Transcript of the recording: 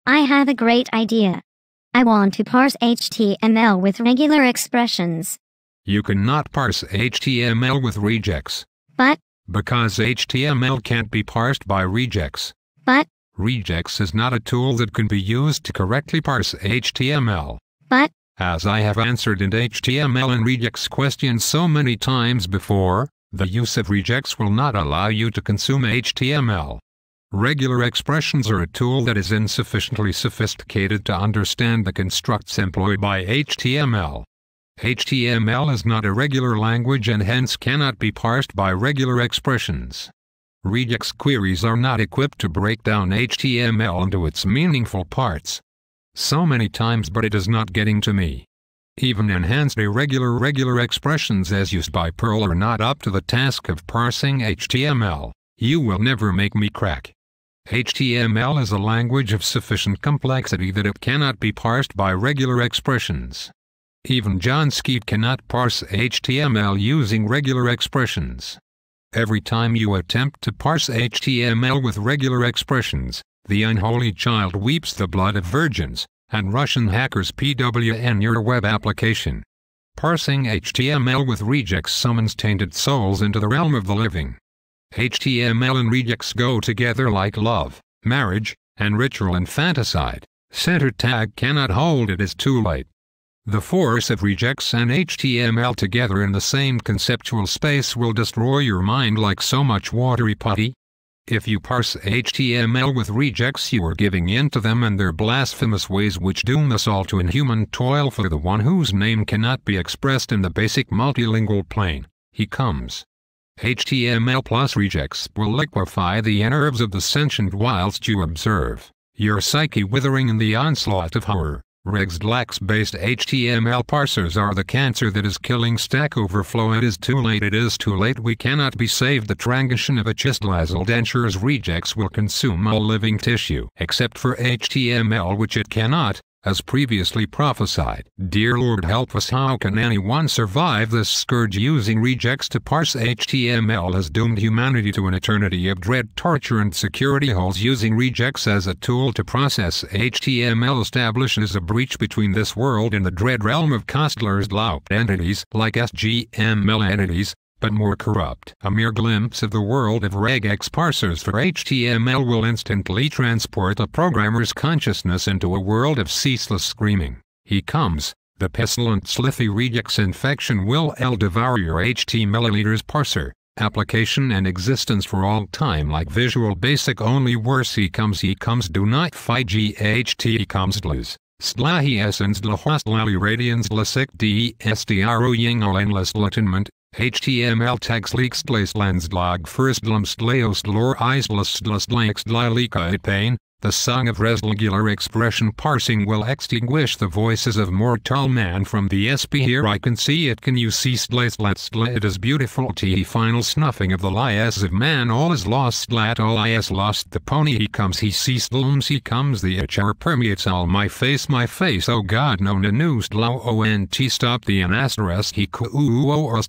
I have a great idea. I want to parse HTML with regular expressions. You cannot parse HTML with RegEx. But, Because HTML can't be parsed by RegEx. but, RegEx is not a tool that can be used to correctly parse HTML. but, As I have answered in HTML and RegEx questions so many times before, the use of RegEx will not allow you to consume HTML. Regular expressions are a tool that is insufficiently sophisticated to understand the constructs employed by HTML. HTML is not a regular language and hence cannot be parsed by regular expressions. RegEx queries are not equipped to break down HTML into its meaningful parts. So many times, but it is not getting to me. Even enhanced regular expressions as used by Perl are not up to the task of parsing HTML. You will never make me crack. HTML is a language of sufficient complexity that it cannot be parsed by regular expressions. Even John Skeet cannot parse HTML using regular expressions. Every time you attempt to parse HTML with regular expressions, the unholy child weeps the blood of virgins, and Russian hackers PWN your web application. Parsing HTML with RegEx summons tainted souls into the realm of the living. HTML and RegEx go together like love, marriage, and ritual infanticide. Center tag cannot hold, it is too late. The force of RegEx and HTML together in the same conceptual space will destroy your mind like so much watery putty. If you parse HTML with RegEx, you are giving in to them and their blasphemous ways which doom us all to inhuman toil for the one whose name cannot be expressed in the basic multilingual plane. He comes. HTML plus RegEx will liquefy the nerves of the sentient whilst you observe your psyche withering in the onslaught of horror. RegEx-based HTML parsers are the cancer that is killing Stack Overflow. It is too late, we cannot be saved. The transition of a chistlasal dentures. RegEx will consume all living tissue except for HTML, which it cannot, as previously prophesied. Dear Lord, help us. How can anyone survive this scourge? Using RegEx to parse HTML has doomed humanity to an eternity of dread, torture, and security holes. Using RegEx as a tool to process HTML establishes a breach between this world and the dread realm of Kostler's law entities like SGML entities, but more corrupt. A mere glimpse of the world of RegEx parsers for HTML will instantly transport the programmer's consciousness into a world of ceaseless screaming. He comes. The pestilent slithy RegEx infection will devour your HTML parser, application and existence for all time like Visual Basic, only worse. He comes. Do not fight GHT. He comes. Slahi essence la hostlali radians la sick dstro ying all endless enlightenment. HTML tags leaks lens log first lumst laos lore islas lanks lika pain. The song of regular expression parsing will extinguish the voices of mortal man from the SP. Here I can see it. Can you see it is beautiful. T final snuffing of the lies of man. All is lost. All is lost. The pony. He comes. He sees looms. He comes. The HR permeates all my face. Oh God, no news. Ont stop the anastarest. He ku o